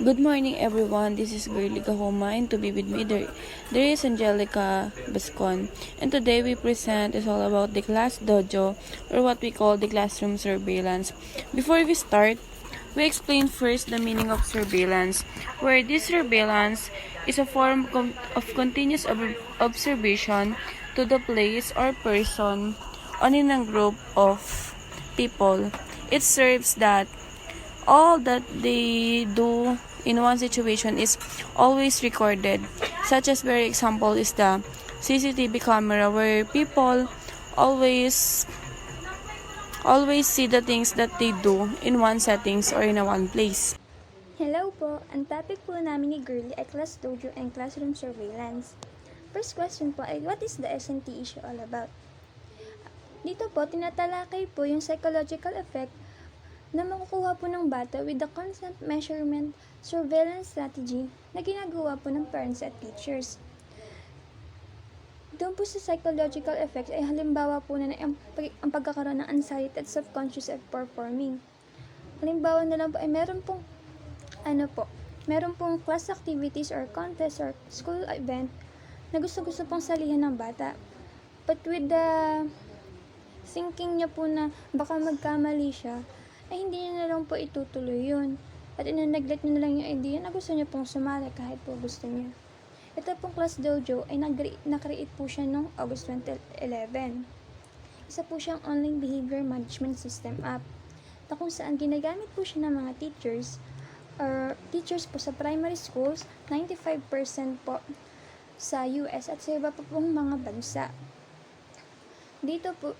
Good morning, everyone. This is Gherlie Gacuma, and to be with me, there is Angelika Bascon. And today we present is all about the class dojo, or what we call the classroom surveillance. Before we start, we explain first the meaning of surveillance, where this surveillance is a form of continuous observation to the place or person on in a group of people. It serves that all that they do in one situation is always recorded, such as very example is the CCTV camera where people always always see the things that they do in one settings or in a one place. Hello po! Ang topic po namin ni Gherlie ay Class Dojo and Classroom Surveillance. First question po ay, what is the SNT issue all about? Dito po, tinatalakay po yung psychological effect na makukuha po ng bata with the constant measurement surveillance strategy na ginagawa po ng parents at teachers. Doon po sa psychological effects ay halimbawa po na ang pagkakaroon ng anxiety at subconscious at performing. Halimbawa na lang po ay meron pong class activities or contest or school event na gusto-gusto pong salihan ng bata. But with the thinking niya po na baka magkamali siya, ay hindi niya na lang po itutuloy yun. At ina-neglect niya na lang yung idea na gusto niya pong sumali kahit po gusto niya. Ito pong Class Dojo ay na-create po siya noong August 2011. Isa po siyang online behavior management system app na kung saan ginagamit po siya ng mga teachers po sa primary schools, 95% po sa US at sa iba pa pong mga bansa. Dito po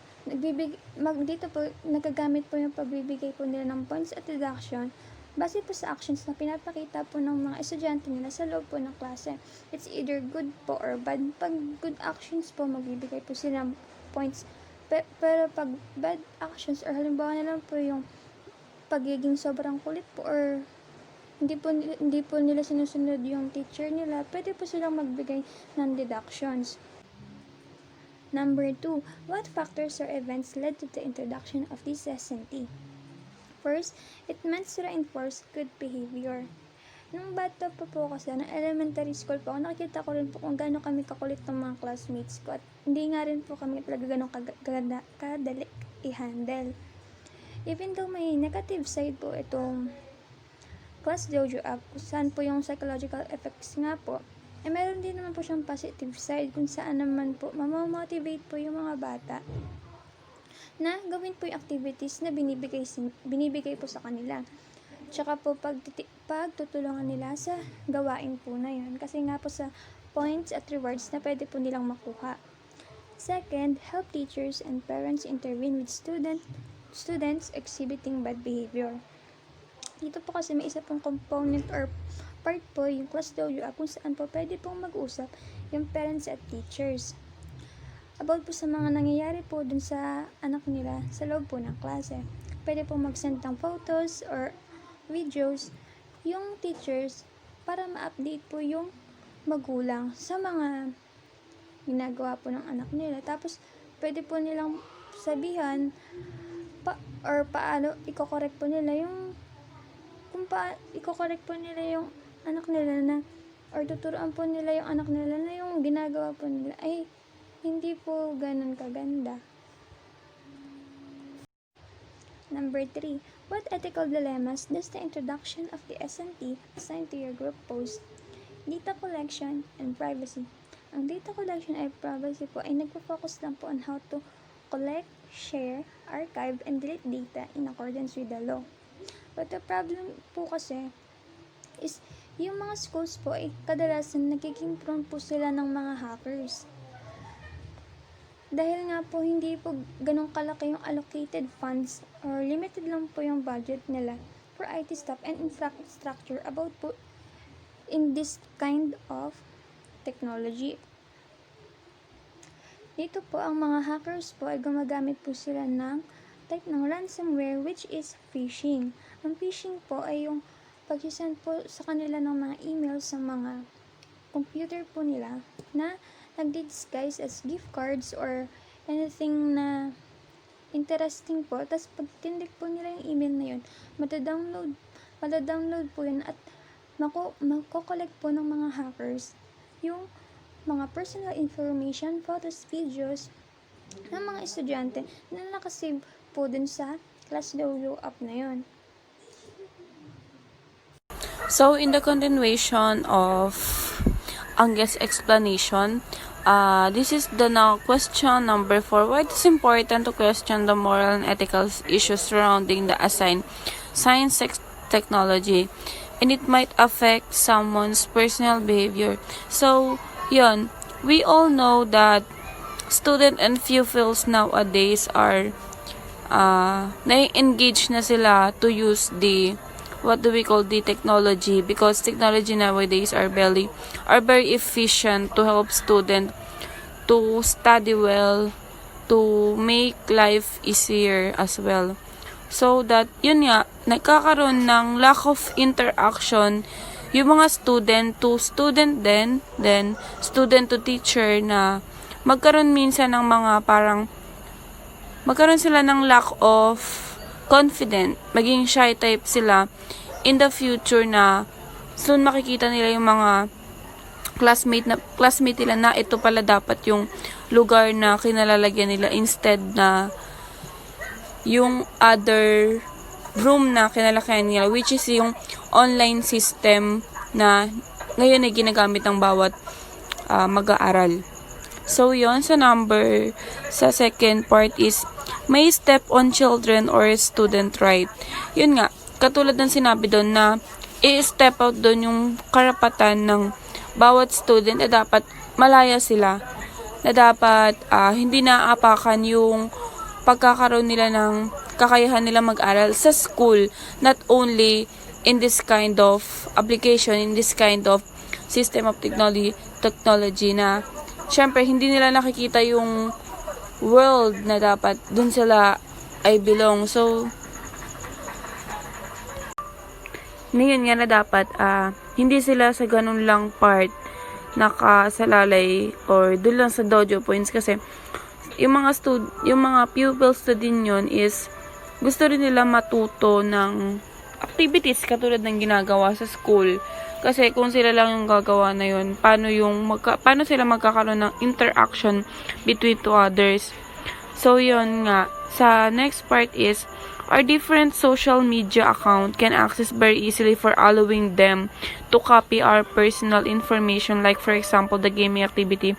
nagagamit po yung pagbibigay po nila ng points at deduction base po sa actions na pinapakita po ng mga estudyante nila sa loob po ng klase. It's either good po or bad. Pag good actions po, magbibigay po sila ng points. Pero pag bad actions or halimbawa na lang po yung pagiging sobrang kulit po or hindi po nila sinusunod yung teacher nila, pwede po silang magbigay ng deductions. Number 2, what factors or events led to the introduction of this SNT? First, it meant to reinforce good behavior. Nung bata pa po kasi, ng elementary school po, nakikita ko rin po kung gaano kami kakulit ng mga classmates ko at hindi nga rin po kami talaga ganun kadali i-handle. Even though may negative side po itong Class Dojo app, kung saan po yung psychological effects nga po, meron din naman po siyang positive side kung saan naman po mamamotivate po yung mga bata na gawin po yung activities na binibigay po sa kanila. Tsaka po pagtutulungan nila sa gawain po na yun kasi nga po sa points at rewards na pwede po nilang makuha. Second, help teachers and parents intervene with students exhibiting bad behavior. Dito po kasi may isa pong component or part po yung Class Dojo app kung saan po pwede pong mag-usap yung parents at teachers about po sa mga nangyayari po dun sa anak nila sa loob po ng klase. Pwede pong mag-send ng photos or videos yung teachers para ma-update po yung magulang sa mga ginagawa po ng anak nila. Tapos pwede po nilang sabihan paano i-correct po nila yung i-correct po nila yung anak nila na or tuturuan po nila yung anak nila na yung ginagawa po nila ay hindi po ganun kaganda. Number 3, what ethical dilemmas does the introduction of the SNT assign to your group pose? Data collection and privacy. Ang data collection and privacy po ay nagpo-focus lang po on how to collect, share, archive, and delete data in accordance with the law. But the problem po kasi is yung mga schools po ay kadalasan nagiging prone po sila ng mga hackers. Dahil nga po hindi po ganun kalaki yung allocated funds or limited lang po yung budget nila for IT staff and infrastructure about po in this kind of technology. Dito po ang mga hackers po ay gumagamit po sila ng type ng ransomware which is phishing. Ang phishing po ay yung pag-send po sa kanila ng mga email sa mga computer po nila na nag-disguise as gift cards or anything na interesting po. Tapos pag tindig po nila yung email na yun, matadownload po yun at makokollect po ng mga hackers yung mga personal information, photos, videos ng mga estudyante na nakasave po dun sa Class Dojo app na yon. So, in the continuation of Angge's explanation, this is the now question number 4. Why it is important to question the moral and ethical issues surrounding the assigned science technology, and it might affect someone's personal behavior. So, yun, we all know that student and pupils nowadays are na-engage na sila to use the technology, because technology nowadays are very efficient to help student to study well, to make life easier as well. So that, yun nga, nagkakaroon ng lack of interaction yung mga student to student then student to teacher, na magkaroon minsan ng mga magkaroon sila ng lack of confident, maging shy type sila in the future, na soon makikita nila yung mga classmate nila na ito pala dapat yung lugar na kinalalagyan nila, instead na yung other room na kinalakayan nila, which is yung online system na ngayon ay ginagamit ng bawat mag-aaral. So, yon sa second part is, may step on children or student right. Yun nga, katulad ng sinabi doon na i-step out doon yung karapatan ng bawat student, na dapat malaya sila, na dapat hindi naaapakan yung pagkakaroon nila ng kakayahan nila mag-aral sa school, not only in this kind of application, in this kind of system of technology na syempre hindi nila nakikita yung world na dapat dun sila ay belong. So, ngayon nga na dapat hindi sila sa ganun lang part nakasalalay or dun lang sa dojo points, kasi yung mga pupils na din yun is gusto rin nila matuto ng activities katulad ng ginagawa sa school. Kasi kung sila lang yung gagawa na yun, paano sila magkakaroon ng interaction between two others? So, yun nga. Sa next part is, our different social media account can access very easily for allowing them to copy our personal information, like for example, the gaming activity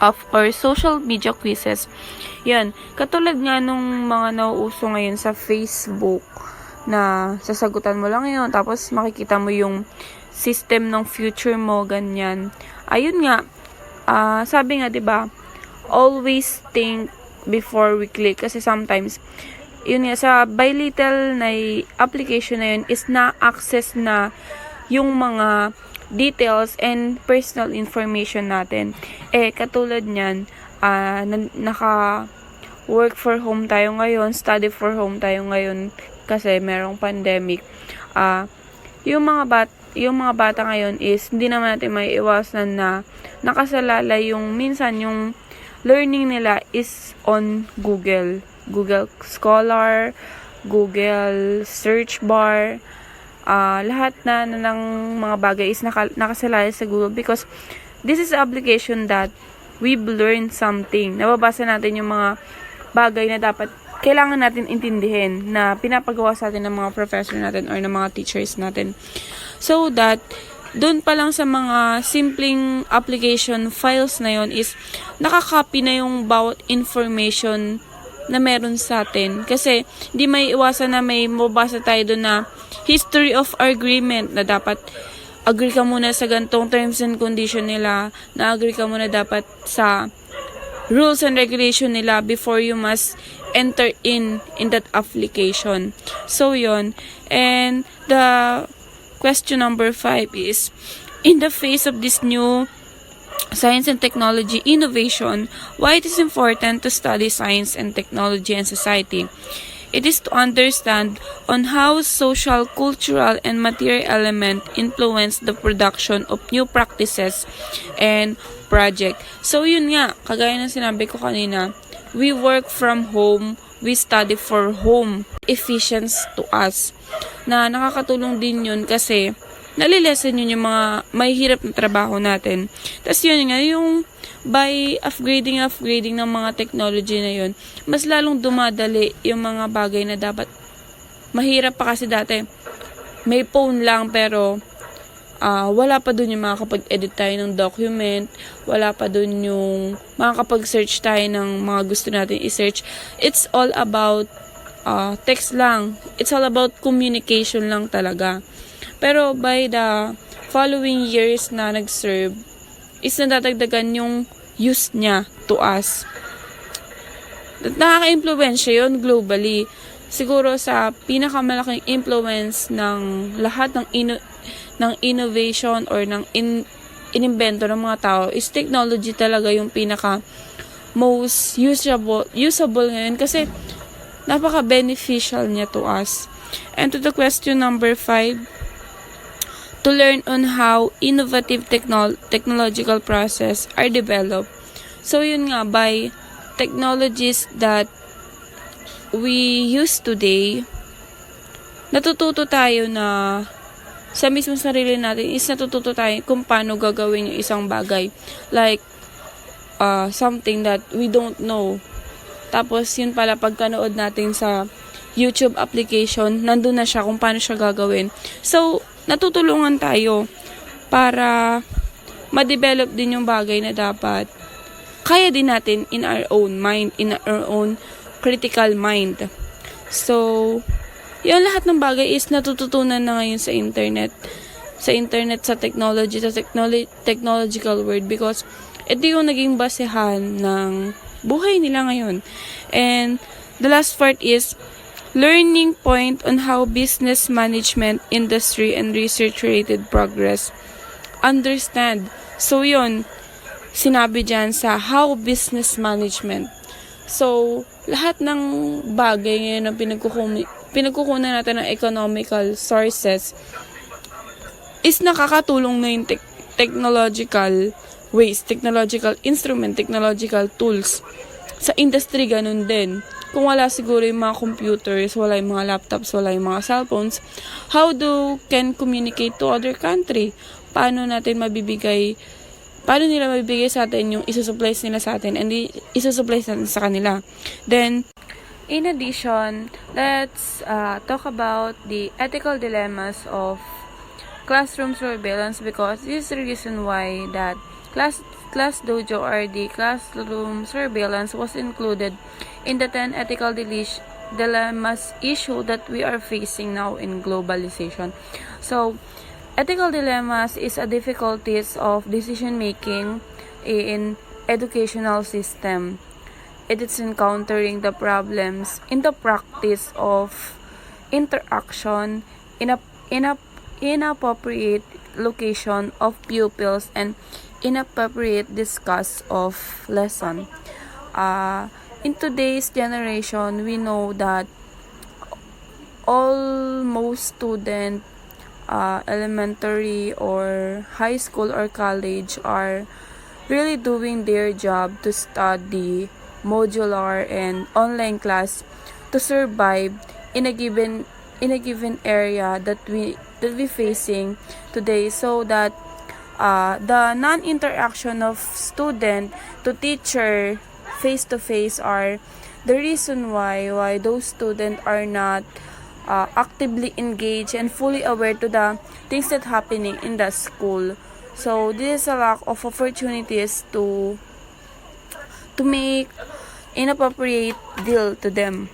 of our social media quizzes. Yan. Katulad nga nung mga nauuso ngayon sa Facebook, na sasagutan mo lang yun, tapos makikita mo yung system ng future mo, ganyan. Ayun nga, sabi nga, 'di ba, always think before we click, kasi sometimes yun nga, sa by little na application na yun is na-access na yung mga details and personal information natin. Katulad niyan, naka work for home tayo ngayon, study for home tayo ngayon kasi merong pandemic. Yung mga bata ngayon is hindi naman natin maiiwasan na nakasalalay yung minsan yung learning nila is on Google Scholar, Google search bar, lahat na ng mga bagay is nakasalalay sa Google, because this is an application that we've learned something. Nababasa natin yung mga bagay na dapat kailangan natin intindihin, na pinapagawa sa atin ng mga professor natin or ng mga teachers natin. So that, doon pa lang sa mga simpleng application files na yon is nakakopy na yung bawat information na meron sa atin. Kasi, di may iwasan na may mabasa tayo doon na history of agreement, na dapat agree ka muna sa gantong terms and condition nila, na agree ka muna dapat sa rules and regulation nila before you must enter in that application. So, yon. And the question number 5 is, in the face of this new science and technology innovation, why it is important to study science and technology and society? It is to understand on how social, cultural, and material element influence the production of new practices and project. So, yun nga, kagaya ng sinabi ko kanina, we work from home, we study for home, efficient to us. Na nakakatulong din yun kasi nalilesen yun yung mga mahihirap na trabaho natin. Tapos yun nga, yung by upgrading ng mga technology na yun, mas lalong dumadali yung mga bagay na dapat mahirap pa kasi dati. May phone lang pero wala pa dun yung makakapag-edit tayo ng document, wala pa dun yung makakapag-search tayo ng mga gusto natin i-search. It's all about text lang. It's all about communication lang talaga. Pero by the following years na nag-serve, is nadadagdagan yung use niya to us. Nakaka-impluwensya yun globally. Siguro sa pinakamalaking influence ng lahat ng innovation or ng inimbento ng mga tao is technology talaga yung pinaka most usable ngayon kasi napaka-beneficial niya to us. And to the question number 5, to learn on how innovative technological process are developed. So yun nga, by technologies that we use today, natututo tayo na sa mismo sarili natin is natututo tayo kung paano gagawin yung isang bagay. Like, something that we don't know. Tapos, yun pala, pagkanood natin sa YouTube application, nandun na siya kung paano siya gagawin. So, natutulungan tayo para ma-develop din yung bagay na dapat kaya din natin in our own mind, in our own critical mind. So, yung lahat ng bagay is natututunan na ngayon sa internet, sa technological world because ito yung naging basehan ng buhay nila ngayon. And the last part is learning point on how business management, industry, and research-related progress understand. So, yun, sinabi dyan sa how business management. So, lahat ng bagay ngayon na pinagkukunan natin ng economical sources is nakakatulong na yung technological ways, technological instrument, technological tools. Sa industry, ganun din. Kung wala siguro yung mga computers, wala yung mga laptops, wala yung mga cellphones, how can communicate to other country? Paano nila mabibigay sa atin yung isusupplies nila sa atin and isusupplies natin sa kanila. Then, in addition, let's talk about the ethical dilemmas of classroom surveillance because this is the reason why that class dojo or the classroom surveillance was included in the 10 ethical dilemmas issue that we are facing now in globalization. So, ethical dilemmas is a difficulties of decision making in educational system. It is encountering the problems in the practice of interaction, inappropriate location of pupils, and inappropriate discuss of lesson. In today's generation, we know that almost student elementary or high school or college are really doing their job to study modular and online class to survive in a given area that we facing today, so that the non-interaction of student to teacher face to face are the reason why those students are not actively engaged and fully aware to the things that happening in the school. So this is a lack of opportunities to make inappropriate deal to them.